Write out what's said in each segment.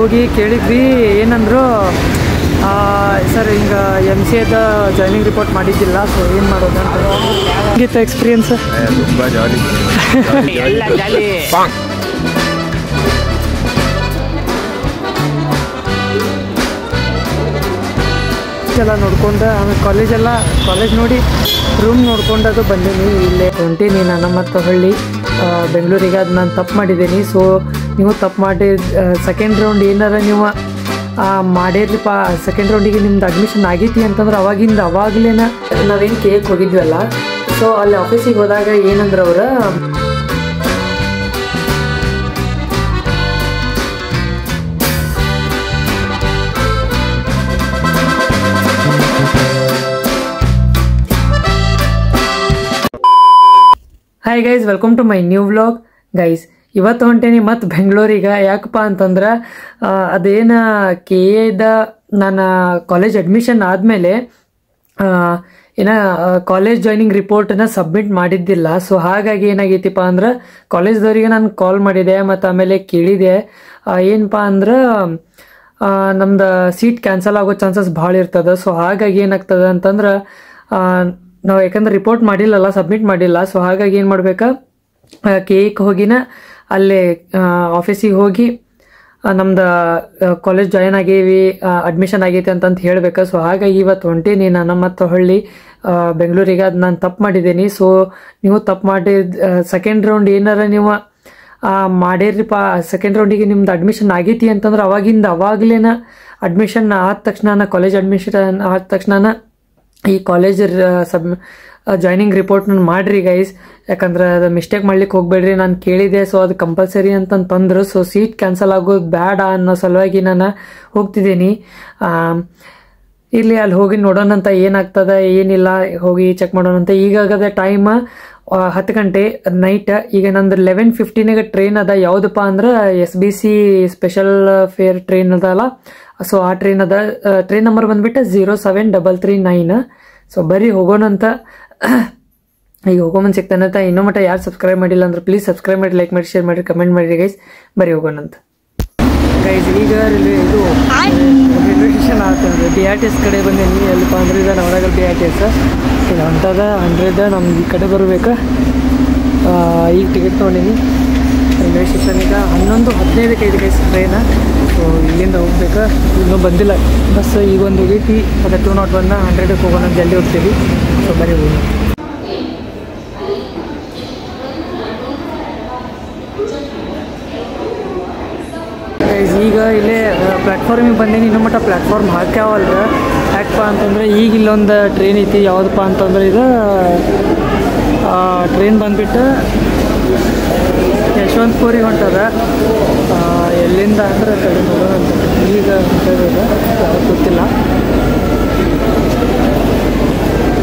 ಹೋಗಿ ಕೇಳಿದ್ವಿ. ಏನಂದ್ರು ಸರ್ ಹಿಂಗೆ MCAದ ಜಾಯ್ನಿಂಗ್ ರಿಪೋರ್ಟ್ ಮಾಡಿದ್ದಿಲ್ಲ, ಸೊ ಏನು ಮಾಡೋದು ಅಂತ. ಹೇಗಿತ್ತು ಎಕ್ಸ್ಪೀರಿಯನ್ಸ್? ತುಂಬ ಜಾಲಿ. ಎಲ್ಲ ನೋಡ್ಕೊಂಡು ಆಮೇಲೆ ಕಾಲೇಜ್ ನೋಡಿ ರೂಮ್ ನೋಡ್ಕೊಂಡು ಅದು ಬಂದೀನಿ. ಇಲ್ಲೇ ಹೊಂಟೀನಿ ನಾನು ಮತ್ತು ಹೊಳ್ಳಿ ಬೆಂಗಳೂರಿಗೆ. ಅದು ನಾನು ತಪ್ಪು ಮಾಡಿದ್ದೀನಿ. ಸೊ ನೀವು ತಪ್ಪು ಮಾಡಿ ಸೆಕೆಂಡ್ ರೌಂಡ್ ಏನಾರ ನೀವು ಮಾಡಿರ್ಲಿಪ್ಪ, ಸೆಕೆಂಡ್ ರೌಂಡಿಗೆ ನಿಮ್ದು ಅಡ್ಮಿಷನ್ ಆಗೈತಿ ಅಂತಂದ್ರೆ ಅವಾಗಲೇ ನಾವೇನು ಕೇಕ್ ಹೋಗಿದ್ವಲ್ಲ, ಸೊ ಅಲ್ಲಿ ಆಫೀಸಿಗೆ ಹೋದಾಗ ಏನಂದ್ರೆ ಅವ್ರು hi guys, welcome to my new vlog. Guys ಇವತ್ತು ಹೊಂಟೇನಿ ಮತ್ತು ಬೆಂಗಳೂರಿಗೆ. ಯಾಕಪ್ಪ ಅಂತಂದ್ರೆ ಅದೇನು KAದ ನಾನು ಕಾಲೇಜ್ ಅಡ್ಮಿಷನ್ ಆದಮೇಲೆ ಕಾಲೇಜ್ ಜಾಯ್ನಿಂಗ್ ರಿಪೋರ್ಟನ್ನ ಸಬ್ಮಿಟ್ ಮಾಡಿದ್ದಿಲ್ಲ. ಸೊ ಹಾಗಾಗಿ ಏನಾಗೈತಿಪ್ಪ ಅಂದ್ರೆ ಕಾಲೇಜ್ದವ್ರಿಗೆ ನಾನು ಕಾಲ್ ಮಾಡಿದೆ ಮತ್ತು ಆಮೇಲೆ ಕೇಳಿದೆ. ಏನಪ್ಪ ಅಂದ್ರೆ ನಮ್ದು ಸೀಟ್ ಕ್ಯಾನ್ಸಲ್ ಆಗೋ ಚಾನ್ಸಸ್ ಭಾಳ ಇರ್ತದೆ. ಸೊ ಹಾಗಾಗಿ ಏನಾಗ್ತದೆ ಅಂತಂದ್ರೆ ನಾವು ಯಾಕಂದ್ರೆ ರಿಪೋರ್ಟ್ ಮಾಡಿಲ್ಲಲ್ಲ, ಸಬ್ಮಿಟ್ ಮಾಡಿಲ್ಲ. ಸೊ ಹಾಗಾಗಿ ಏನು ಮಾಡ್ಬೇಕಾ, KAಗೆ ಹೋಗಿನ ಅಲ್ಲೇ ಆಫೀಸಿಗೆ ಹೋಗಿ ನಮ್ದು ಕಾಲೇಜ್ ಜಾಯಿನ್ ಆಗೇವಿ, ಅಡ್ಮಿಷನ್ ಆಗೈತಿ ಅಂತಂತ ಹೇಳ್ಬೇಕು. ಸೊ ಹಾಗಾಗಿ ಇವತ್ತು ಹೊಂಟೀನಿ ನಾನು ಮತ್ತು ಹೊಳ್ಳಿ ಬೆಂಗಳೂರಿಗೆ. ಅದು ನಾನು ತಪ್ಪು ಮಾಡಿದ್ದೀನಿ. ಸೊ ನೀವು ತಪ್ಪು ಮಾಡಿ ಸೆಕೆಂಡ್ ರೌಂಡ್ ಏನಾರ ನೀವು ಮಾಡಿರ್ರಿಪ್ಪ, ಸೆಕೆಂಡ್ ರೌಂಡಿಗೆ ನಿಮ್ದು ಅಡ್ಮಿಷನ್ ಆಗೈತಿ ಅಂತಂದ್ರೆ ಅವಾಗಲೇ ಅಡ್ಮಿಷನ್ ಆದ ತಕ್ಷಣ, ಕಾಲೇಜ್ ಅಡ್ಮಿಷನ್ ಆದ ತಕ್ಷಣ ಈ ಕಾಲೇಜ್ ಜಾಯ್ನಿಂಗ್ ರಿಪೋರ್ಟ್ನ ಮಾಡಿರಿ ಗೈಸ್. ಯಾಕಂದ್ರೆ ಅದು ಮಿಸ್ಟೇಕ್ ಮಾಡ್ಲಿಕ್ಕೆ ಹೋಗ್ಬೇಡ್ರಿ. ನಾನು ಕೇಳಿದೆ, ಸೊ ಅದು ಕಂಪಲ್ಸರಿ ಅಂತಂತಂದ್ರು. ಸೊ ಸೀಟ್ ಕ್ಯಾನ್ಸಲ್ ಆಗೋದು ಬೇಡ ಅನ್ನೋ ಸಲುವಾಗಿ ನಾನು ಹೋಗ್ತಿದ್ದೀನಿ. ಇಲ್ಲಿ ಅಲ್ಲಿ ಹೋಗಿ ನೋಡೋಣಂತ ಏನಾಗ್ತದೆ ಏನಿಲ್ಲ, ಹೋಗಿ ಚೆಕ್ ಮಾಡೋಣಂತ. ಈಗಾಗದ ಟೈಮ್ 10 ಗಂಟೆ ನೈಟ್. ಈಗ ನಂದು 11:15ಗೆ ಟ್ರೈನ್ ಅದ. ಯಾವುದಪ್ಪ ಅಂದ್ರೆ SBC ಸ್ಪೆಷಲ್ ಫೇರ್ ಟ್ರೈನ್ ಅದಲ್ಲ. ಸೊ ಆ ಟ್ರೈನ್ ಅದ. ಟ್ರೈನ್ ನಂಬರ್ ಬಂದ್ಬಿಟ್ಟು 07339. ಸೊ ಬರೀ ಹೋಗೋಣಂತ. ಈಗ ಹೋಗೋಮನ್ ಸಿಗ್ತಾನಂತ. ಇನ್ನೂ ಮಟ್ಟ ಯಾರು ಸಬ್ಸ್ಕ್ರೈಬ್ ಮಾಡಿಲ್ಲ ಅಂದ್ರೆ ಪ್ಲೀಸ್ ಸಬ್ಸ್ಕ್ರೈಬ್ ಮಾಡಿ, ಲೈಕ್ ಮಾಡಿ, ಶೇರ್ ಮಾಡಿ, ಕಮೆಂಟ್ ಮಾಡಿರಿ ಗೈಸ್. ಬರೀ ಹೋಗೋಣಂತ ಗೈಸ್. ಈಗ ರೈಲ್ವೆ ಸ್ಟೇಷನ್ ಆಗ್ತದೆ. BRTS ಕಡೆ ಬಂದೀನಿ. ಎಲ್ಲಿಪ್ಪ ಅಂದ್ರೆ ಇದು ನವರಗಲ್ BRTS. ಇದು ಅಂಥದ 100 ನಮ್ಗೆ ಈ ಕಡೆ ಬರಬೇಕು. ಈಗ ಟಿಕೆಟ್ ತೊಗೊಂಡೀನಿ. ರೈಲ್ವೆ ಸ್ಟೇಷನಿಗ 11:15ಕ್ಕೆ ಐದು ಗೈಸ್ ಟ್ರೈನ. ಸೊ ಇಲ್ಲಿಂದ ಹೋಗ್ಬೇಕು. ಇನ್ನೂ ಬಂದಿಲ್ಲ ಬಸ್. ಈಗ ಒಂದು ಹೋಗೈತಿ, ಅದು 201 100ಕ್ಕೆ ಹೋಗೋಣ, ಜಲ್ದಿ ಹೋಗ್ತೀವಿ. ಸೊ ಬರೀ ಹೋಗಿ ಈಗ ಇಲ್ಲೇ ಪ್ಲ್ಯಾಟ್ಫಾರ್ಮಿಗೆ ಬಂದೀನಿ. ಇನ್ನೂ ಮಟ್ಟ ಪ್ಲ್ಯಾಟ್ಫಾರ್ಮ್ ಹಾಕ್ಯಾವಲ್ರ. ಯಾಕಪ್ಪ ಅಂತಂದರೆ ಈಗ ಇಲ್ಲೊಂದು ಟ್ರೈನ್ ಐತಿ. ಯಾವುದಪ್ಪ ಅಂತಂದ್ರೆ ಇದು ಟ್ರೈನ್ ಬಂದುಬಿಟ್ಟು ಯಶವಂತಪುರಿಗೆ ಹೊಂಟದ. ಎಲ್ಲಿಂದ ಅಂದ್ರೆ ಕಡೆ ನೋಡೋಣ. ಈಗ ಹೊಂಟದ ಯಾವ್ದು ಗೊತ್ತಿಲ್ಲ.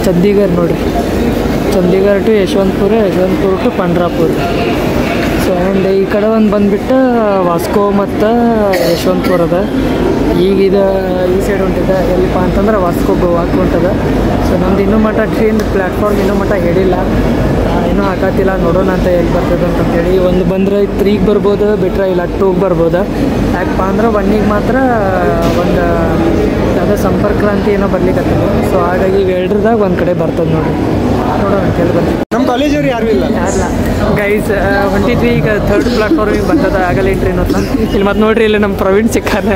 ಚಂಡೀಗಢ ನೋಡಿರಿ. Chandigarh to Yeshwantpur, Yeshwantpur to Pandharpur. So and ಈ ಕಡೆ ಒಂದು ಬಂದುಬಿಟ್ಟು ವಾಸ್ಕೋ ಮತ್ತು ಯಶವಂತಪುರ ಅದ. ಈಗ ಇದು ಈ ಸೈಡ್ ಹೊಂಟಿದೆ. ಎಲ್ಲಿಪ್ಪ ಅಂತಂದ್ರೆ ವಾಸ್ಕೋ ಗೋವಾಕ್ಕೆ ಹೊಂಟದ. ಸೊ ನಮ್ದು ಇನ್ನೂ ಮಟ್ಟ ಟ್ರೈನ್ ಪ್ಲ್ಯಾಟ್ಫಾರ್ಮ್ ಇನ್ನೂ ಮಟ್ಟ ಹೇಳಿಲ್ಲ, ಇನ್ನೂ ಹಾಕತ್ತಿಲ್ಲ. ನೋಡೋಣ ಅಂತ ಎಲ್ಲಿ ಬರ್ತದೆ ಅಂತಂತೇಳಿ. ಒಂದು ಬಂದರೆ 3ಗೆ ಬರ್ಬೋದು, ಬಿಟ್ಟರೆ ಇಲ್ಲ 2ಗೆ ಬರ್ಬೋದು. ಯಾಕಪ್ಪ ಅಂದ್ರೆ 1ಗೆ ಮಾತ್ರ ಒಂದು ಯಾವುದೋ ಸಂಪರ್ಕ ಕ್ರಾಂತಿ ಏನೋ ಬರ್ಲಿಕ್ಕತ್ತದ. ಸೊ ಹಾಗಾಗಿ ಇವೆರಡ್ರದಾಗ ಒಂದು ಕಡೆ ಬರ್ತದೆ ನೋಡಿರಿ. ನೋಡೋಣ ಅಂತ ಹೇಳಿ ಬರ್ತೀವಿ. ನಮ್ಮ ಕಾಲೇಜವ್ರು ಯಾರು ಇಲ್ಲ ಗೈಸ್. ಹೊಂಟಿದ್ವಿ. ಈಗ 3rd ಪ್ಲಾಟ್ಫಾರ್ಮಿಗೆ ಬರ್ತದೆ. ಆಗಲ್ಲ ಈ ಟ್ರೈನ್ ಹೊತ್ತ. ಇಲ್ಲಿ ಮತ್ತೆ ನೋಡ್ರಿ, ಇಲ್ಲಿ ನಮ್ಮ ಪ್ರವೀಣ್ ಸಿಕ್ಕಾನ.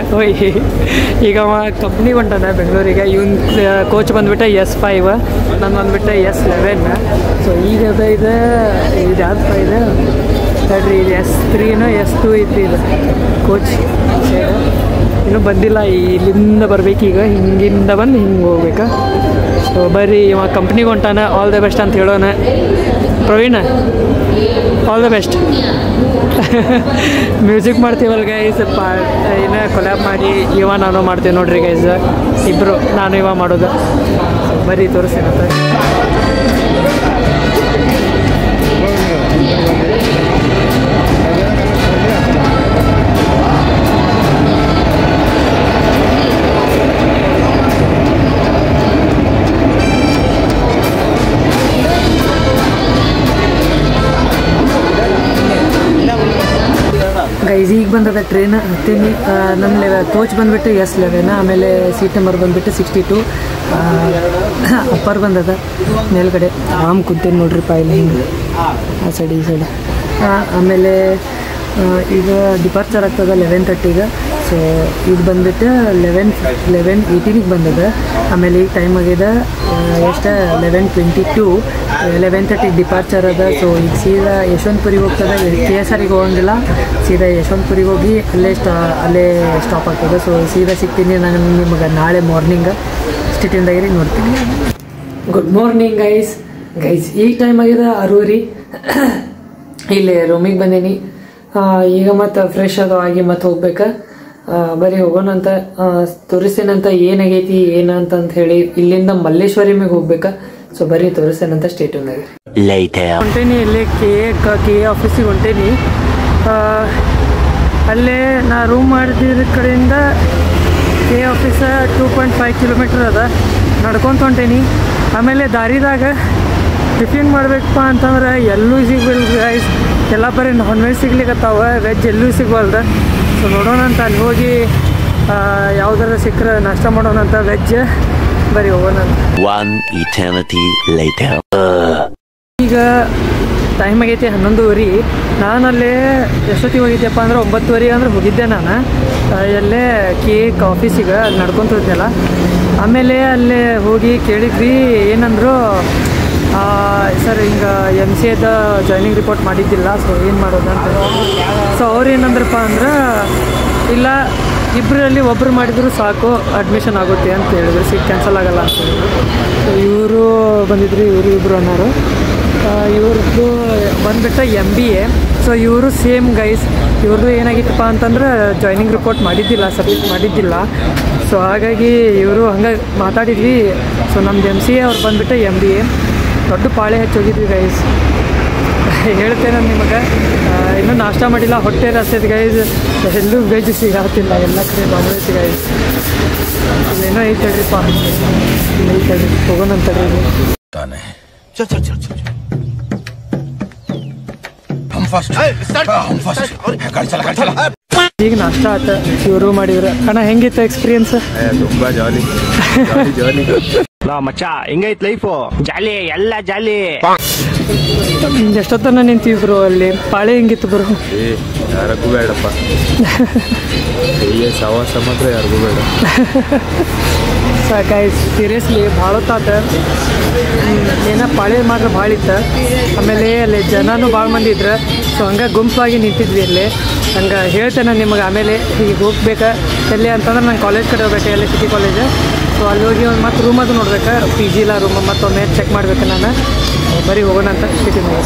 ಈಗ ಅವ ಕಂಪ್ನಿಗೆ ಹೊಂಟಾನ ಬೆಂಗಳೂರಿಗೆ. ಇವನ್ ಕೋಚ್ ಬಂದುಬಿಟ್ಟೆ S5, ನಾನು ಬಂದುಬಿಟ್ಟೆ S11. ಸೊ ಈಗ ಇದು ಯಾವ್ದಪ್ಪ ಇದೆ ನೋಡ್ರಿ, ಇದು S3ನೋ S2 ಐತಿ. ಇದು ಕೋಚ್ ಇನ್ನೂ ಬಂದಿಲ್ಲ. ಇಲ್ಲಿಂದ ಬರ್ಬೇಕೀಗ. ಹಿಂಗಿಂದ ಬಂದು ಹಿಂಗೆ ಹೋಗ್ಬೇಕಾ. ಸೊ ಬರ್ರಿ, ಇವ ಕಂಪ್ನಿಗೆ ಹೊಂಟಾನ. ಆಲ್ ದ ಬೆಸ್ಟ್ ಅಂತ ಹೇಳೋಣ. Praveen, all the best. Music ಮಾಡ್ತೀವಲ್ಲ ಗೈಸ್, ಏನೋ ಕೊಲ್ಯಾಬ್ ಮಾಡಿ ನಾನು ಮಾಡ್ತೀವಿ ನೋಡ್ರಿ ಗೈಸ್. ಇಬ್ಬರು, ನಾನು ಇವ ಮಾಡೋದು. ಬರೀ ತೋರಿಸ್ತೀನಂತ. ಗೈಸ್ ಈಗ ಬಂದದ ಟ್ರೈನ್ ಹತ್ತೀನಿ. ನನ್ನ ಕೋಚ್ ಬಂದುಬಿಟ್ಟು S11, ಆಮೇಲೆ ಸೀಟ್ ನಂಬರ್ ಬಂದುಬಿಟ್ಟು 62. ಅಪ್ಪರ್ ಬಂದದ ಮೇಲ್ಗಡೆ ಆರಾಮ್ ಕುಂತೀನಿ ನೋಡ್ರಿಪ್ಪ ಇಲ್ಲಿ ಹಿಂಗೆ ಆ ಸೈಡ್ ಈ ಸೈಡ್. ಆಮೇಲೆ ಈಗ ಡಿಪಾರ್ಚರ್ ಆಗ್ತದೆ 11:30ಗೆ. ಸೊ ಇದು ಬಂದುಬಿಟ್ಟು 11:18ಗೆ ಬಂದದ. ಆಮೇಲೆ ಈಗ ಟೈಮ್ ಆಗಿದೆ ಎಷ್ಟು 11:22. 11:30ಗೆ ಡಿಪಾರ್ಚರ್ ಅದ. ಸೊ ಈಗ ಸೀದಾ ಯಶವಂತಪುರಿಗೆ ಹೋಗ್ತದೆ. KSRಗೆ ಹೋಗಂಗಿಲ್ಲ, ಸೀದಾ ಯಶವಂತಪುರಿಗೆ ಹೋಗಿ ಅಲ್ಲೇ ಸ್ಟಾಪ್ ಆಗ್ತದೆ. ಸೊ ಸೀದಾ ಸಿಗ್ತೀನಿ ನಾನು ನಿಮಗೆ ನಾಳೆ ಮಾರ್ನಿಂಗ್. ಸ್ಟೇಟಿಂದಾಗಿರಿ ನೋಡ್ತೀನಿ. Good morning guys. ಈಗ ಟೈಮ್ ಆಗಿದೆ 6:30. ಇಲ್ಲಿ ರೂಮಿಗೆ ಬಂದೀನಿ. ಈಗ ಮತ್ತು ಫ್ರೆಶ್ ಅದು ಆಗಿ ಮತ್ತೆ ಹೋಗ್ಬೇಕು. ಬರೀ ಹೋಗೋಣಂತ ತೋರಿಸ್ತೇನಂತ ಏನಾಗೈತಿ ಏನಂತ ಹೇಳಿ. ಇಲ್ಲಿಂದ ಮಲ್ಲೇಶ್ವರಿಮಿಗೆ ಹೋಗ್ಬೇಕಾ. ಸೊ ಬರೀ ತೋರಿಸ್ತೇನಂತ ಸ್ಟೇಟ್ಯೂನ್ದಾಗ ಹೊಂಟೇನಿ. ಇಲ್ಲೇ ಕೆ ಆಫೀಸಿಗೆ ಹೊಂಟೇನಿ. ಅಲ್ಲೇ ನಾ ರೂಮ್ ಮಾಡಿದ ಕಡೆಯಿಂದ ಕೆ ಆಫೀಸ 2.5 ಕಿಲೋಮೀಟರ್ ಅದ. ನಡ್ಕೊಂತ ಹೊಂಟೇನಿ. ಆಮೇಲೆ ದಾರಿದಾಗ ಟಿಫಿನ್ ಮಾಡ್ಬೇಕಪ್ಪ ಅಂತಂದ್ರೆ ಎಲ್ಲೂ ಸಿಗ್ಬಿಲ್ಲ ಗೈಸ್. ಎಲ್ಲ ಬರೀ ನಾನ್ ವೆಜ್ ಸಿಗ್ಲಿಕ್ಕತ್ತಾವ, ವೆಜ್ ಎಲ್ಲೂ ಸಿಗ್ಬಲ್ದು. ಸೊ ನೋಡೋಣ ಅಂತ ಅಲ್ಲಿ ಹೋಗಿ ಯಾವ್ದಾರ ಸಿಕ್ಕರೆ ನಾಷ್ಟ ಮಾಡೋಣ ಅಂತ ವೆಜ್. ಬರೀ ಹೋಗೋಣ. ಈಗ ಟೈಮ್ ಆಗೈತಿ 11:30. ನಾನಲ್ಲೇ ಎಷ್ಟೊತ್ತಿಗೆ ಹೋಗಿದ್ದೆಪ್ಪ ಅಂದ್ರೆ 9:30 ಅಂದ್ರೆ ಹೋಗಿದ್ದೆ ನಾನು ಎಲ್ಲೇ ಕೇಕ್ ಆಫೀಸಿಗೆ. ಅಲ್ಲಿ ನಡ್ಕೊತ ಹೋದ್ನಲ್ಲ. ಆಮೇಲೆ ಅಲ್ಲೇ ಹೋಗಿ ಕೇಳಿದ್ವಿ. ಏನಂದ್ರು ಸರ್ ಹಿಂಗೆ MCAದ ಜಾಯ್ನಿಂಗ್ ರಿಪೋರ್ಟ್ ಮಾಡಿದ್ದಿಲ್ಲ, ಸೊ ಏನು ಮಾಡೋದು ಅಂತ. ಸೊ ಅವ್ರು ಏನಂದ್ರಪ್ಪ ಅಂದ್ರೆ ಇಲ್ಲ, ಇಬ್ಬರಲ್ಲಿ ಒಬ್ಬರು ಮಾಡಿದ್ರು ಸಾಕು, ಅಡ್ಮಿಷನ್ ಆಗುತ್ತೆ ಅಂತ ಹೇಳಿದ್ರು, ಸೀಟ್ ಕ್ಯಾನ್ಸಲ್ ಆಗೋಲ್ಲ ಅಂತ ಹೇಳಿದ್ರು. ಸೊ ಇವರು ಬಂದಿದ್ರು, ಇಬ್ಬರು ಅನ್ನೋರು. ಇವ್ರದ್ದು ಬಂದುಬಿಟ್ಟು MBA. ಸೊ ಇವರು ಸೇಮ್ ಗೈಸ್. ಇವ್ರದ್ದು ಏನಾಗಿತ್ತಪ್ಪ ಅಂತಂದ್ರೆ ಜಾಯ್ನಿಂಗ್ ರಿಪೋರ್ಟ್ ಮಾಡಿದ್ದಿಲ್ಲ, ಸಬ್ಮಿಟ್ ಮಾಡಿದ್ದಿಲ್ಲ. ಸೊ ಹಾಗಾಗಿ ಇವರು ಹಂಗೆ ಮಾತಾಡಿದ್ವಿ. ಸೊ ನಮ್ದು MCA ಅವ್ರು ಬಂದುಬಿಟ್ಟು MBA. ದೊಡ್ಡ ಪಾಳೆ ಹಚ್ಚೋಗಿದ್ವಿ ಗೈಸ್. ಹೇಳ್ತೇನೆ ನಿಮಗೆ. ಇನ್ನೂ ನಾಷ್ಟ ಮಾಡಿಲ್ಲ, ಹೊಟ್ಟೆ ರಸ್ತೈತೆ ಗೈಸ್. ಎಲ್ಲೂ ವೆಜ್ ಸಿಗಾತಿಲ್ಲ, ಎಲ್ಲ ಕಡೆ ನಾನ್ ವೆಜ್ ಗೈಸ್. ಇಲ್ಲೇನೋ ಐತಡ್ರಿಪ್ಪ, ಐತಡ್ರಿ ಹೋಗೋಣಂತಡ್ರಿ. ಈಗ ನಾಷ್ಟ ಆತ, ಇವರು ಮಾಡಿದ್ರು. ಅಣ್ಣ ಹೆಂಗಿತ್ತು ಎಕ್ಸ್ಪೀರಿಯನ್ಸ್? ತುಂಬಾ ಜಾಲಿ ಜಾಲಿ. ಮಚ್ಚ ಹೆಂಗೈತ್ ಲೈಫು? ಜಾಲಿ, ಎಲ್ಲ ಜಾಲಿ. ಎಷ್ಟೊತ್ತನ ನಿಂತಿದ್ರು ಅಲ್ಲಿ. ಪಾಳೆ ಹೆಂಗಿತ್ತು ಬ್ರೋ? ಯಾರಿಗೂ ಬೇಡಪ್ಪ, ಸವಾಸ ಮಾತ್ರ ಯಾರಿಗೂ ಬೇಡ. ಗೈಸ್ ಸೀರಿಯಸ್ಲಿ ಭಾಳ ಹೊತ್ತಾತ. ಏನೋ ಪಾಳೆ ಮಾತ್ರ ಭಾಳ ಇತ್ತು. ಆಮೇಲೆ ಅಲ್ಲಿ ಜನನೂ ಭಾಳ ಮಂದಿ ಇದ್ರು. ಸೊ ಹಂಗೆ ಗುಂಪಾಗಿ ನಿಂತಿದ್ವಿ ಇಲ್ಲಿ. ಹಂಗೆ ಹೇಳ್ತೇನೆ ನಿಮಗೆ. ಆಮೇಲೆ ಈಗ ಹೋಗ್ಬೇಕು ಎಲ್ಲಿ ಅಂತಂದ್ರೆ ನಾನು ಕಾಲೇಜ್ ಕಡೆ ಹೋಗ್ಬೇಕು, ಎಲ್ಲಿ ಸಿಟಿ ಕಾಲೇಜ್. ಸೊ ಅಲ್ಲಿ ಹೋಗಿ ಮತ್ತು ರೂಮ್ ಅದು ನೋಡ್ಬೇಕು, PG ಇಲ್ಲ ರೂಮ್. ಮತ್ತೊಮ್ಮೆ ಚೆಕ್ ಮಾಡ್ಬೇಕು ನಾನು. ಬರೀ ಹೋಗೋಣ ಅಂತ ಸಿಟಿ ಮೇಲೆ.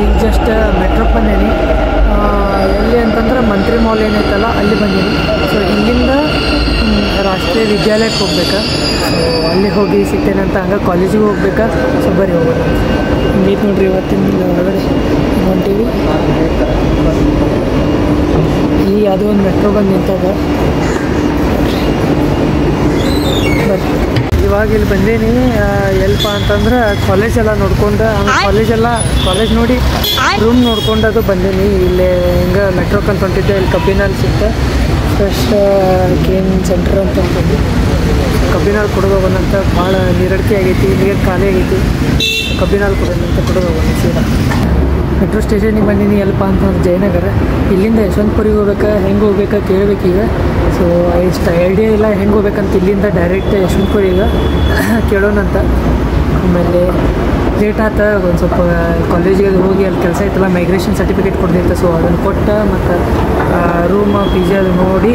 ಈಗ ಜಸ್ಟ್ ಮೆಟ್ರೋಗೆ ಬಂದೇನಿ. ಎಲ್ಲಿ ಅಂತಂದ್ರೆ ಮಂತ್ರಿ ಮಾಲ್ ಏನೈತಲ್ಲ ಅಲ್ಲಿ ಬಂದೀನಿ. ಸೊ ಇಲ್ಲಿಂದ ರಾಷ್ಟ್ರೀಯ ವಿದ್ಯಾಲಯಕ್ಕೆ ಹೋಗ್ಬೇಕಾ. ಸೊ ಅಲ್ಲಿ ಹೋಗಿ ಸಿಗ್ತೇನೆ ಅಂತ. ಹಂಗೆ ಕಾಲೇಜಿಗೆ ಹೋಗ್ಬೇಕಾ. ಸೊ ಬರೀ ಹೋಗೋಣ. ಹಿಂಗೈತೆ ನೋಡ್ರಿ ಇವತ್ತಿನ ಹೊರಗಡೆ ಹೊಂಟೀವಿ. ಈಗ ಅದು ಒಂದು ಮೆಟ್ರೋ ಬಂದು ನಿಂತದ. ಬಟ್ ಇವಾಗ ಇಲ್ಲಿ ಬಂದೇನಿ. ಎಲ್ಪ ಅಂತಂದ್ರೆ ಕಾಲೇಜೆಲ್ಲ ನೋಡ್ಕೊಂಡು, ಕಾಲೇಜ್ ನೋಡಿ ರೂಮ್ ನೋಡ್ಕೊಂಡು ಅದು ಬಂದೀನಿ. ಇಲ್ಲೇ ಹಿಂಗೆ ಮೆಟ್ರೋಕ್ಕೆ ಅಂತ ಹೊಂಟಿದ್ದೆ. ಇಲ್ಲಿ ಕಬ್ಬಿನಲ್ಲಿ ಸಿಗ್ತೆ ಫ್ರೆಶ್ ಗೇಮ್ ಸೆಂಟರ್ ಅಂತ ಅಂತಂದು. ಕಬ್ಬಿನಲ್ಲಿ ಕುಡಿದು ಹೋಗೋಣಂತ. ಭಾಳ ನೀರಡಿಕೆ ಆಗೈತಿ, ನೀರು ಖಾಲಿ ಆಗೈತಿ. ಕಬ್ಬಿನಲ್ಲಿ ಕುಡಿಯೋದಂತ ಕುಡಿದು ಹೋಗೋಣ ಸೀದಾ. ಮೆಟ್ರೋ ಸ್ಟೇಷನಿಗೆ ಬಂದೀನಿ. ಎಲ್ಪ ಅಂತಂದ್ರೆ ಜಯನಗರ. ಇಲ್ಲಿಂದ ಯಶವಂತಪುರಿಗೆ ಹೋಗ್ಬೇಕಾ, ಹೆಂಗೆ ಹೋಗ್ಬೇಕಾ ಕೇಳಬೇಕೀಗ. ಸೊ ಇಷ್ಟು ಐಡಿಯಾ ಇಲ್ಲ ಹೆಂಗೆ ಹೋಗ್ಬೇಕಂತ. ಇಲ್ಲಿಂದ ಡೈರೆಕ್ಟ್ ಯಶವಂತಪುರಿಗೆ ಕೇಳೋಣಂತ. ಆಮೇಲೆ ಲೇಟ್ ಆತ. ಒಂದು ಸ್ವಲ್ಪ ಕಾಲೇಜಿಗೆ ಹೋಗಿ ಅಲ್ಲಿ ಕೆಲಸ ಇತ್ತಲ್ಲ, ಮೈಗ್ರೇಷನ್ ಸರ್ಟಿಫಿಕೇಟ್ ಕೊಡ್ದಿತ್ತು. ಸೊ ಅದನ್ನು ಕೊಟ್ಟು ಮತ್ತು ರೂಮ್ PG ಅದು ನೋಡಿ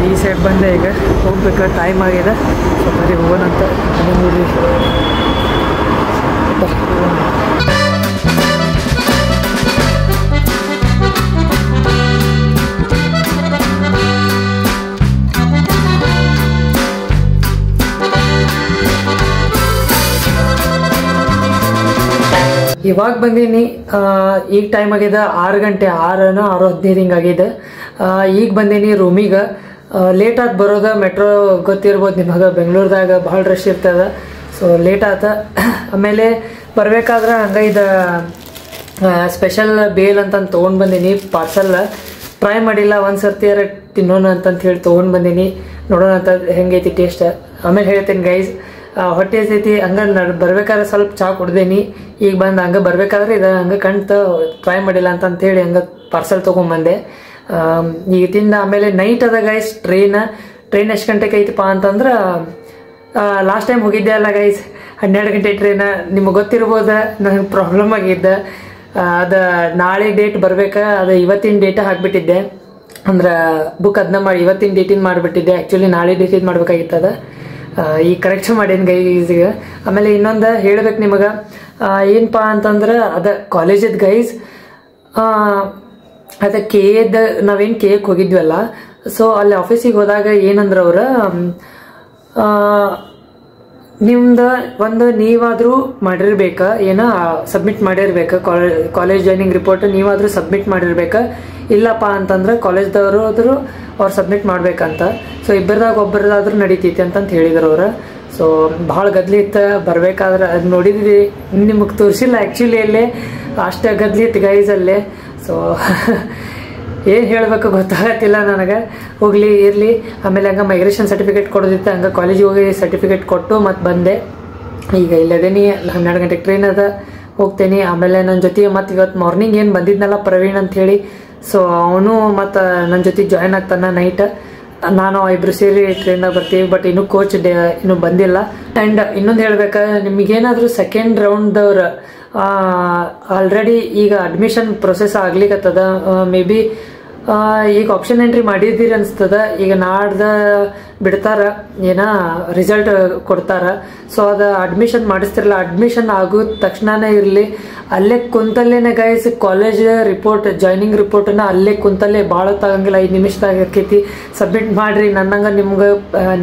ಈ ಸೈಡ್ ಬಂದೆ. ಈಗ ಹೋಗ್ಬೇಕು, ಟೈಮ್ ಆಗಿದೆ. ಸೊ ಬರೀ ಹೋಗೋಣಂತ. ಅದನ್ನು ನೋಡಿ ಇವಾಗ ಬಂದೀನಿ. ಈಗ ಟೈಮ್ ಆಗಿದೆ 6 ಗಂಟೆ, 6:15 ಹಿಂಗಾಗಿದೆ. ಈಗ ಬಂದೀನಿ ರೂಮಿಗೆ. ಲೇಟ್ ಆಗಿ ಬರೋದ. ಮೆಟ್ರೋ ಗೊತ್ತಿರ್ಬೋದು ನಿಮಗೆ, ಬೆಂಗಳೂರದಾಗ ಭಾಳ ರಶ್ ಇರ್ತದೆ. ಸೊ ಲೇಟ್ ಆತ. ಆಮೇಲೆ ಬರಬೇಕಾದ್ರೆ ಹಂಗೆ ಇದು ಸ್ಪೆಷಲ್ ಬೇಲ್ ಅಂತಂದು ತೊಗೊಂಡು ಬಂದೀನಿ ಪಾರ್ಸಲ್. ಟ್ರೈ ಮಾಡಿಲ್ಲ, ಒಂದು ಸರ್ತಿಯಾರ ತಿನ್ನೋಣ ಅಂತಂತ ಹೇಳಿ ತೊಗೊಂಡು ಬಂದೀನಿ. ನೋಡೋಣ ಅಂತ ಹೆಂಗೈತಿ ಟೇಸ್ಟ್, ಆಮೇಲೆ ಹೇಳ್ತೇನೆ ಗೈಸ್. ಹೊಟ್ಟೆ ಹಸೈತಿ ಹಂಗೆ ಬರ್ಬೇಕಾದ್ರೆ ಸ್ವಲ್ಪ ಚಹಾ ಕುಡ್ದೇನಿ. ಈಗ ಬಂದು ಹಂಗೆ ಬರ್ಬೇಕಾದ್ರೆ ಇದು ಹಂಗೆ ಕಣ್ತು ಟ್ರೈ ಮಾಡಿಲ್ಲ ಅಂತಂತೇಳಿ ಹಂಗೆ ಪಾರ್ಸಲ್ ತೊಗೊಂಬಂದೆ. ಈಗ ತಿಂದ ಆಮೇಲೆ ನೈಟ್ ಅದ ಗೈಸ್. ಟ್ರೈನ್ ಎಷ್ಟು ಗಂಟೆಗೆ ಐತಪ್ಪ ಅಂತಂದ್ರೆ ಲಾಸ್ಟ್ ಟೈಮ್ ಹೋಗಿದ್ದೆ ಅಲ್ಲ ಗೈಸ್, 12 ಗಂಟೆ ಟ್ರೈನ. ನಿಮಗೆ ಗೊತ್ತಿರ್ಬೋದು ನನಗೆ ಪ್ರಾಬ್ಲಮ್ ಆಗಿದ್ದ. ಅದು ನಾಳೆ ಡೇಟ್ ಬರ್ಬೇಕಾ, ಅದು ಇವತ್ತಿನ ಡೇಟ ಹಾಕ್ಬಿಟ್ಟಿದ್ದೆ. ಅಂದ್ರೆ ಬುಕ್ ಅದನ್ನ ಮಾಡಿ ಇವತ್ತಿನ ಡೇಟಿನ ಮಾಡಿಬಿಟ್ಟಿದ್ದೆ. ಆ್ಯಕ್ಚುಲಿ ನಾಳೆ ಡೇಟಿನ ಮಾಡ್ಬೇಕಾಗಿತ್ತದ. ಈಗ ಕರೆಕ್ಷನ್ ಮಾಡೇನಿ ಗೈಸ್ಗೆ. ಆಮೇಲೆ ಇನ್ನೊಂದು ಹೇಳ್ಬೇಕು ನಿಮಗೆ ಏನಪ್ಪ ಅಂತಂದ್ರೆ ಅದ ಕಾಲೇಜದ ಗೈಸ್. ಅದ ಕೆದ ನಾವೇನು ಕೆಕ್ಕೆ ಹೋಗಿದ್ವಲ್ಲ, ಸೊ ಅಲ್ಲಿ ಆಫೀಸಿಗೆ ಹೋದಾಗ ಏನಂದ್ರೆ ಅವ್ರು ನಿಮ್ದು ಒಂದು ನೀವಾದರೂ ಮಾಡಿರ್ಬೇಕ, ಏನೋ ಸಬ್ಮಿಟ್ ಮಾಡಿರ್ಬೇಕು. ಕಾಲೇಜ್ ಜಾಯ್ನಿಂಗ್ ರಿಪೋರ್ಟ್ ನೀವಾದರೂ ಸಬ್ಮಿಟ್ ಮಾಡಿರ್ಬೇಕು. ಇಲ್ಲಪ್ಪ ಅಂತಂದ್ರೆ ಕಾಲೇಜ್ದವರು ಆದರೂ ಅವ್ರು ಸಬ್ಮಿಟ್ ಮಾಡ್ಬೇಕಂತ. ಸೊ ಇಬ್ಬರದಾಗ ಒಬ್ಬರದಾದ್ರೂ ನಡೀತೈತಿ ಅಂತಂತ ಹೇಳಿದ್ರು ಅವ್ರು. ಸೊ ಭಾಳ ಗದ್ಲಿ ಇತ್ತು ಬರ್ಬೇಕಾದ್ರೆ. ಅದು ನೋಡಿದ್ವಿ, ನಿಮಗೆ ತೋರಿಸಿಲ್ಲ ಆ್ಯಕ್ಚುಲಿ ಅಲ್ಲೇ ಅಷ್ಟೇ ಗದ್ಲಿ ಇತ್ತು ಗೈಸ್ ಅಲ್ಲೇ. ಸೊ ಏನು ಹೇಳಬೇಕು ಗೊತ್ತಾಗತ್ತಿಲ್ಲ ನನಗೆ. ಹೋಗಲಿ ಇರಲಿ. ಆಮೇಲೆ ಹಂಗೆ ಮೈಗ್ರೇಷನ್ ಸರ್ಟಿಫಿಕೇಟ್ ಕೊಡೋದಿತ್ತು, ಹಂಗೆ ಕಾಲೇಜಿಗೆ ಹೋಗಿ ಸರ್ಟಿಫಿಕೇಟ್ ಕೊಟ್ಟು ಮತ್ತು ಬಂದೆ. ಈಗ ಇಲ್ಲದೇನಿ 12 ಗಂಟೆಗೆ ಟ್ರೈನ್ ಅದ, ಹೋಗ್ತೇನೆ. ಆಮೇಲೆ ನನ್ನ ಜೊತೆ ಮತ್ತು ಇವತ್ತು ಮಾರ್ನಿಂಗ್ ಏನು ಬಂದಿದ್ನಲ್ಲ ಪ್ರವೀಣ್ ಅಂಥೇಳಿ, ಸೊ ಅವನು ಮತ್ತು ನನ್ನ ಜೊತೆ ಜಾಯ್ನ್ ಆಗ್ತಾನೆ ನೈಟ್. ನಾನು ಇಬ್ಬರು ಸೇರಿ ಟ್ರೈನಾಗ ಬರ್ತೀವಿ. ಬಟ್ ಇನ್ನೂ ಕೋಚ್ ಇನ್ನೂ ಬಂದಿಲ್ಲ. ಆ್ಯಂಡ್ ಇನ್ನೊಂದು ಹೇಳ್ಬೇಕಾದ್ರೆ ನಿಮಗೇನಾದರೂ ಸೆಕೆಂಡ್ ರೌಂಡ್ದವ್ರು ಆಲ್ರೆಡಿ ಈಗ ಅಡ್ಮಿಷನ್ ಪ್ರೊಸೆಸ್ ಆಗ್ಲಿಕ್ಕತ್ತದ. ಮೇ ಬಿ ಈಗ ಆಪ್ಷನ್ ಎಂಟ್ರಿ ಮಾಡಿದ್ದೀರಿ ಅನಿಸ್ತದ. ಈಗ ನಾಡ್ದ ಬಿಡ್ತಾರ, ರಿಸಲ್ಟ್ ಕೊಡ್ತಾರ. ಸೊ ಅದು ಅಡ್ಮಿಷನ್ ಮಾಡಿಸ್ತಿರಲ್ಲ, ಅಡ್ಮಿಷನ್ ಆಗೋದ ತಕ್ಷಣನೇ ಇರಲಿ ಅಲ್ಲೇ ಕುಂತಲ್ಲೇನೆ ಗೈಸ್. ಕಾಲೇಜ್ ರಿಪೋರ್ಟ್ ಜಾಯ್ನಿಂಗ್ ರಿಪೋರ್ಟನ್ನ ಅಲ್ಲೇ ಕುಂತಲ್ಲೇ ಭಾಳ ತಗಂಗಿಲ್ಲ, 5 ನಿಮಿಷದಾಗ ಆಕೈತಿ. ಸಬ್ಮಿಟ್ ಮಾಡಿರಿ. ನನ್ನಂಗೆ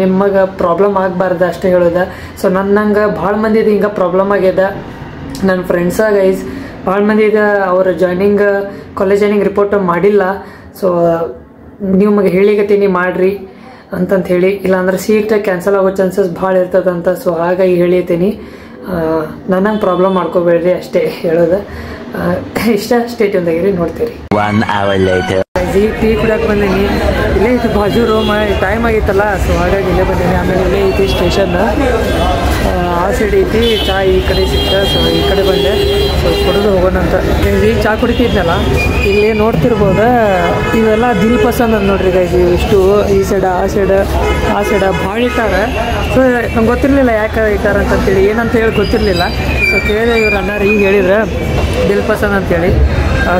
ನಿಮಗೆ ಪ್ರಾಬ್ಲಮ್ ಆಗಬಾರ್ದು ಅಷ್ಟೇ ಹೇಳೋದ. ಸೊ ನನ್ನಂಗೆ ಭಾಳ ಮಂದಿದು ಹಿಂಗೆ ಪ್ರಾಬ್ಲಮ್ ಆಗ್ಯದ. ನನ್ನ ಫ್ರೆಂಡ್ಸ ಗೈಸ್ ಭಾಳ ಮಂದಿ ಈಗ ಅವ್ರ ಕಾಲೇಜ್ ಜಾಯ್ನಿಂಗ್ ರಿಪೋರ್ಟ್ ಮಾಡಿಲ್ಲ. ಸೊ ನಿಮಗೆ ಹೇಳಿಗತ್ತೀನಿ ಮಾಡಿರಿ ಅಂತಂತ ಹೇಳಿ, ಇಲ್ಲಾಂದ್ರೆ ಸೀಟ್ ಕ್ಯಾನ್ಸಲ್ ಆಗೋ ಚಾನ್ಸಸ್ ಭಾಳ ಇರ್ತದಂತ. ಸೊ ಹಾಗಾಗಿ ಹೇಳಿತೀನಿ, ನನಗೆ ಪ್ರಾಬ್ಲಮ್ ಮಾಡ್ಕೋಬೇಡ್ರಿ ಅಷ್ಟೇ ಹೇಳೋದು. ಇಷ್ಟ ಸ್ಟೇಟ್ ಒಂದಾಗಿರಿ, ನೋಡ್ತೀರಿ. ಈಗ ಟೀ ಕುಡಿಯೋಕೆ ಬಂದೀನಿ. ಇಲ್ಲೇ ಇತ್ತು ಬಾಜು ರೂಮ್, ಟೈಮ್ ಆಗಿತ್ತಲ್ಲ, ಸೊ ಹಾಗಾಗಿ ಇಲ್ಲೇ ಬಂದೀನಿ. ಆಮೇಲೆ ಇಲ್ಲೇ ಐತಿ ಸ್ಟೇಷನ್, ಆ ಸೈಡ್ ಐತಿ. ಚಾ ಈ ಕಡೆ ಸಿಕ್ತ, ಸೊ ಈ ಕಡೆ ಬಂದೆ. ಸೊ ಕುಡಿದು ಹೋಗೋಣ ಅಂತ. ಈಗ ಚಾ ಕುಡಿತಿದ್ನಲ್ಲ, ಇಲ್ಲಿ ನೋಡ್ತಿರ್ಬೋದು ಇವೆಲ್ಲ ದಿಲ್ ಪಸಂದ್ ಅಂತ ನೋಡ್ರಿ ಗೈಸ್. ಇಷ್ಟು ಈ ಸೈಡ ಆ ಸೈಡ ಭಾಳ ಇಟ್ಟಾರೆ. ಸೊ ನಂಗೆ ಗೊತ್ತಿರಲಿಲ್ಲ ಯಾಕೆ ಇಟ್ಟಾರ ಅಂತಂತೇಳಿ, ಏನಂತ ಹೇಳಿ ಗೊತ್ತಿರಲಿಲ್ಲ. ಸೊ ಕೇಳಿದೆ ಇವ್ರು ಅಣ್ಣಾರು ಈಗ ಹೇಳಿದ್ರೆ ದಿಲ್ ಪಸಂದ್ ಅಂತೇಳಿ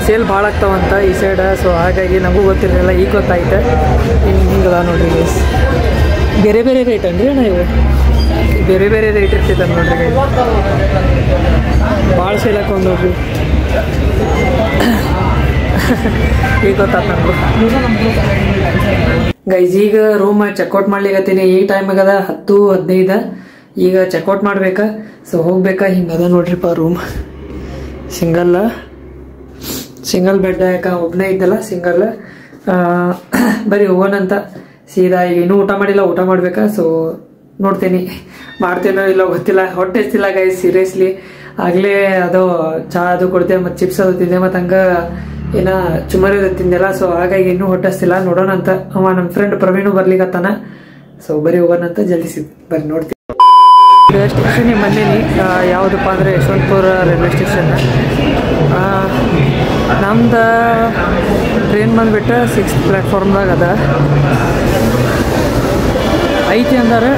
ಸೇಲ್ ಭಾಳ ಆಗ್ತಾವಂತ ಈ ಸೈಡ. ಸೊ ಹಾಗಾಗಿ ನಮಗೂ ಗೊತ್ತಿರಲಿಲ್ಲ, ಈಗ ಗೊತ್ತಾಯ್ತು. ಹಿಂಗದ ನೋಡ್ರಿ ಗೈಸ್. ಬೇರೆ ಬೇರೆ ರೇಟ್ ಅನ್ರಿ ಅಣ್ಣ ಇವು, ಬೇರೆ ಬೇರೆ ರೇಟ್ ಇರ್ತೈತೆ ನೋಡ್ರಿ ಗೈಸ್. ಭಾಳ ಸೇಲ್ ಹಾಕೊಂಡು ನೋಡ್ರಿ. ಈಗ ಗೊತ್ತಾಯ್ತು ನಮಗೂ ಗೈಸ್. ಈಗ ರೂಮ್ ಚೆಕ್ಔಟ್ ಮಾಡ್ಲಿಕತ್ತೀನಿ. ಈ ಟೈಮಾಗದ 10:15. ಈಗ ಚೆಕ್ಔಟ್ ಮಾಡ್ಬೇಕಾ, ಸೊ ಹೋಗ್ಬೇಕಾ. ಹಿಂಗದ ನೋಡ್ರಿಪ್ಪ ರೂಮ್. ಸಿಂಗಲ್ ಬೆಡ್, ಯಾಕೆ ಒಬ್ಬನೇ ಇದ್ದಲ್ಲ ಸಿಂಗಲ್. ಬರೀ ಹೋಗೋಣಂತ ಸೀದಾ. ಈಗ ಇನ್ನೂ ಊಟ ಮಾಡಿಲ್ಲ, ಊಟ ಮಾಡ್ಬೇಕಾ. ಸೊ ನೋಡ್ತೀನಿ ಮಾಡ್ತೇನೋ ಇಲ್ಲೋ ಗೊತ್ತಿಲ್ಲ. ಹೊಟ್ಟೆ ಎಷ್ಟಿಲ್ಲ ಗೈಸ್ ಸೀರಿಯಸ್ಲಿ. ಆಗಲೇ ಅದು ಚಹಾ ಅದು ಕೊಡ್ತೆ, ಮತ್ತು ಚಿಪ್ಸ್ ಅದು ತಿಂದೆ, ಮತ್ತು ಹಂಗೆ ಚುಮರಿ ತಿಂದೆಲ್ಲ. ಸೊ ಹಾಗಾಗಿ ಇನ್ನೂ ಹೊಟ್ಟೆಸ್ತಿಲ್ಲ. ನೋಡೋಣ ಅಂತ. ಅವ ನಮ್ಮ ಫ್ರೆಂಡ್ ಪ್ರವೀಣು ಬರ್ಲಿಕ್ಕತ್ತಾನ. ಸೊ ಬರೀ ಹೋಗೋಣಂತ ಜಲ್ದಿ ಬರ್ರಿ ನೋಡ್ತೀನಿ. ರೈಲ್ವೆ ಸ್ಟೇಷನಿಗೆ ಬಂದೀನಿ. ಯಾವುದಪ್ಪ ಅಂದರೆ ಯಶವಂತಪುರ ರೈಲ್ವೆ ಸ್ಟೇಷನ್. ನಮ್ದು ಟ್ರೈನ್ ಬಂದುಬಿಟ್ಟು 6th ಪ್ಲ್ಯಾಟ್ಫಾರ್ಮ್ದಾಗ ಅದ ಐತಿ ಅಂದಾರೆ.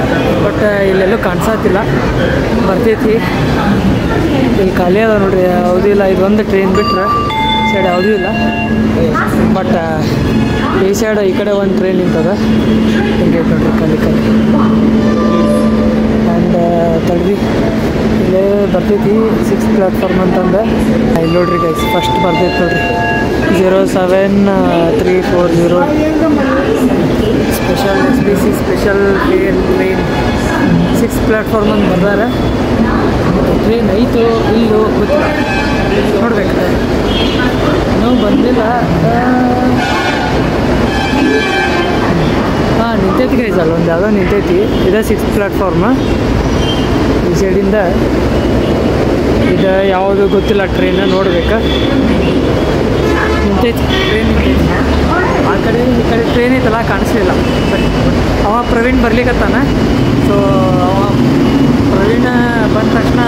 ಬಟ್ ಇಲ್ಲೆಲ್ಲೂ ಕಾಣಿಸತ್ತಿಲ್ಲ. ಬರ್ತೈತಿ. ಇಲ್ಲಿ ಖಾಲಿ ಅದ ನೋಡ್ರಿ, ಯಾವುದೂ ಇಲ್ಲ. ಇದೊಂದು ಟ್ರೈನ್ ಬಿಟ್ರೆ ಸೈಡ್ ಯಾವುದೂ ಇಲ್ಲ. ಬಟ್ ಈ ಸೈಡ್ ಈ ಕಡೆ ಒಂದು ಟ್ರೈನ್ ನಿಂತದ. ಹಿಂಗೆ ನೋಡ್ರಿ ಖಾಲಿ. ಆ್ಯಂಡ್ ತಡ್ರಿ ಇಲ್ಲೇ ಬರ್ತೈತಿ 6th ಪ್ಲ್ಯಾಟ್ಫಾರ್ಮ್ ಅಂತಂದು. ಇಲ್ಲಿ ನೋಡ್ರಿ ಗೈಸ್, ಫಸ್ಟ್ ಬರ್ತೈತಿ ನೋಡ್ರಿ 07340 special SBC special train 6th platform ಅಂತ ಬರ್ದಾರೆ. ಟ್ರೈನ್ ಐತೋ ಇಲ್ಲೋ ಗೊತ್ತಿಲ್ಲ, ನೋಡ್ಬೇಕು. ಇನ್ನೂ ಬಂದಿಲ್ಲ. ನಿಂತೈತಿ ಗೈಸ್, ಅಲ್ಲೊಂದು ಯಾವುದೋ ನಿಂತೈತಿ. ಇದೆ 6th ಪ್ಲ್ಯಾಟ್ಫಾರ್ಮ್. ಈ ಸೈಡಿಂದ ಇದು ಯಾವುದು ಗೊತ್ತಿಲ್ಲ ಟ್ರೈನ್, ನೋಡ್ಬೇಕು. ನಿಂತೈತಿ ಟ್ರೈನ್ ನಿಂತೈತಿ. ಈ ಕಡೆ ಟ್ರೈನ್ ಐತಲ್ಲ ಕಾಣಿಸ್ಲಿಲ್ಲ. ಸರಿ, ಅವ ಪ್ರವೀಣ್ ಬರ್ಲಿಕ್ಕತ್ತಾನ. ಸೊ ಅವ ಪ್ರವೀಣ ಬಂದ ತಕ್ಷಣ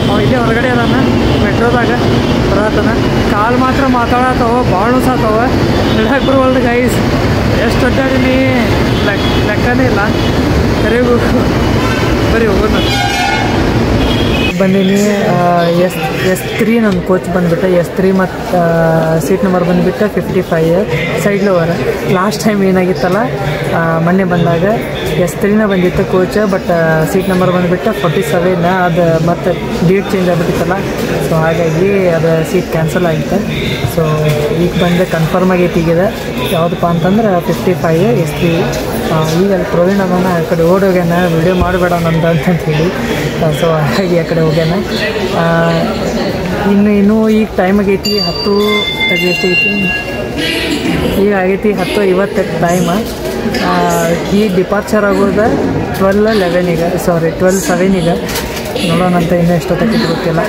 ಅವ ಇಲ್ಲೇ ಹೊರಗಡೆ ಅದಾನ, ಮೆಟ್ರೋದಾಗ ಬರತ್ತಾನ. ಕಾಲು ಮಾತ್ರ ಮಾತಾಡತ್ತವ, ಭಾಳ ಸಾತವ, ನಡಕ್ಕೆ ಬರುವಲ್ದು ಗೈಸ್. ಎಷ್ಟು ಅಡ್ಡಾಡೀನಿ ಲೆಕ್ಕನೇ ಇಲ್ಲ. ಕರೆಗೂ ಬರೀ ಹೋಗೋಣ. ಬಂದೀನಿ S3 ನನ್ನ ಕೋಚ್ ಬಂದುಬಿಟ್ಟು S3 ಮತ್ತು ಸೀಟ್ ನಂಬರ್ ಬಂದುಬಿಟ್ಟು 55 ಸೈಡ್ ಲೋವರ್. ಲಾಸ್ಟ್ ಟೈಮ್ ಏನಾಗಿತ್ತಲ್ಲ ಮೊನ್ನೆ ಬಂದಾಗ S3ನ ಬಂದಿತ್ತು ಕೋಚ್, ಬಟ್ ಸೀಟ್ ನಂಬರ್ ಬಂದುಬಿಟ್ಟು 47. ಅದು ಮತ್ತು ಡೇಟ್ ಚೇಂಜ್ ಆಗಿಬಿಟ್ಟಿತ್ತಲ್ಲ, ಸೊ ಹಾಗಾಗಿ ಅದು ಸೀಟ್ ಕ್ಯಾನ್ಸಲ್ ಆಗಿತ್ತು. ಸೊ ಈಗ ಬಂದು ಕನ್ಫರ್ಮ್ ಆಗೈತಿ. ಈಗಿದೆ ಯಾವುದಪ್ಪ ಅಂತಂದ್ರೆ 55 S3. ಈಗ ಅಲ್ಲಿ ಪ್ರವೀಣ್ ಅದನ್ನ ಆ ಕಡೆ ಓಡೋಗ್ಯಾನ, ವಿಡಿಯೋ ಮಾಡಬೇಡ ನಂದು ಅಂತ ಹೇಳಿ. ಸೊ ಹಾಗಾಗಿ ಆ ಕಡೆ ಹೋಗ್ಯಾನ. ಇನ್ನೂ ಈಗ ಟೈಮ್ ಆಗೈತಿ 10 ಎಷ್ಟೈತಿ, ಈಗ ಆಗೈತಿ 10:50 ಟೈಮ್. ಈ ಡಿಪಾರ್ಚರ್ ಆಗೋದು 12:11 ಸಾರಿ 12:07 ನೋಡೋಣಂತ. ಇನ್ನೂ ಎಷ್ಟೊತ್ತಕ್ಕೆ ಗೊತ್ತಿಲ್ಲ.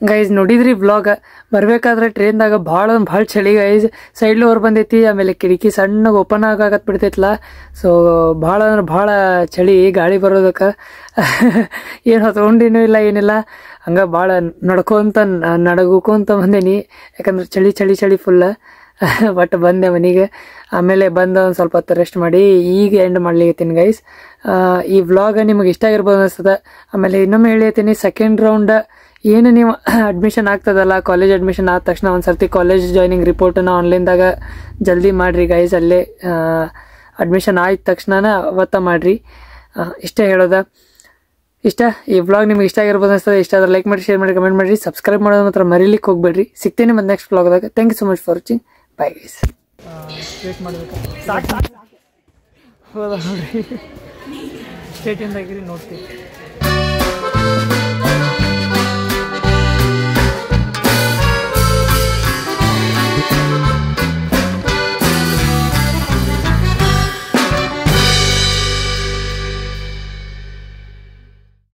ಗೈಸ್ ನೋಡಿದ್ರಿ ವ್ಲಾಗ್. ಬರಬೇಕಾದ್ರೆ ಟ್ರೈನ್ದಾಗ ಭಾಳ ಚಳಿ ಗೈಸ್. ಸೈಡ್ ಲೋವರ್ ಬಂದೈತಿ, ಆಮೇಲೆ ಕಿಟಕಿ ಸಣ್ಣಗೆ ಓಪನ್ ಆಗತ್ ಬಿಡ್ತೈತಲ್ಲ. ಸೊ ಭಾಳ ಅಂದ್ರೆ ಭಾಳ ಚಳಿ, ಗಾಳಿ ಬರೋದಕ್ಕೆ ಏನು ಹೊತ್ಕೊಂಡಿನೂ ಇಲ್ಲ ಏನಿಲ್ಲ. ಹಂಗೆ ಭಾಳ ನಡಗುಕೊಂತ ಬಂದೇನಿ, ಯಾಕಂದ್ರೆ ಚಳಿ ಫುಲ್ಲ. ಬಟ್ ಬಂದೆ ಮನೆಗೆ. ಆಮೇಲೆ ಬಂದು ಒಂದು ಸ್ವಲ್ಪ ಹೊತ್ತು ರೆಸ್ಟ್ ಮಾಡಿ ಈಗ ಎಂಡ್ ಮಾಡ್ಲಿಕತ್ತೀನಿ ಗೈಸ್. ಈ ವ್ಲಾಗ್ ನಿಮಗೆ ಇಷ್ಟ ಆಗಿರ್ಬೋದು ಅನಿಸ್ತದೆ. ಆಮೇಲೆ ಇನ್ನೊಮ್ಮೆ ಹೇಳಿರ್ತೀನಿ, ಸೆಕೆಂಡ್ ರೌಂಡ್ ಏನು ನೀವು ಅಡ್ಮಿಷನ್ ಆಗ್ತದಲ್ಲ, ಕಾಲೇಜ್ ಅಡ್ಮಿಷನ್ ಆದ ತಕ್ಷಣ ಒಂದು ಸರ್ತಿ ಕಾಲೇಜ್ ಜಾಯ್ನಿಂಗ್ ರಿಪೋರ್ಟನ್ನು ಆನ್ಲೈನ್ದಾಗ ಜಲ್ದಿ ಮಾಡಿರಿ ಗೈಸ್. ಅಲ್ಲೇ ಅಡ್ಮಿಷನ್ ಆದ ತಕ್ಷಣ ಅವತ್ತ ಮಾಡಿರಿ. ಇಷ್ಟೇ ಹೇಳೋದ. ಈ ವ್ಲಾಗ್ ನಿಮ್ಗೆ ಇಷ್ಟ ಆಗಿರ್ಬೋದು ಅನಿಸ್ತದೆ. ಇಷ್ಟ ಆದ್ರೆ ಲೈಕ್ ಮಾಡಿ, ಶೇರ್ ಮಾಡಿ, ಕಮೆಂಟ್ ಮಾಡಿರಿ, ಸಬ್ಸ್ಕ್ರೈಬ್ ಮಾಡೋದು ಮಾತ್ರ ಮರೀಲಿಕ್ಕೆ ಹೋಗ್ಬೇಡ್ರಿ. ಸಿಗ್ತೇನೆ ಮತ್ತೆ ನೆಕ್ಸ್ಟ್ ವ್ಲಾಗ್ದಾಗ. Thank you so much for watching. Bye guys. Wait ಮಾಡಬೇಕು. ಹೌದಾ ನೋಡ್ರಿ, ಸ್ಟೇಟಿಂದಾಗಿರಿ ನೋಡ್ತೀವಿ.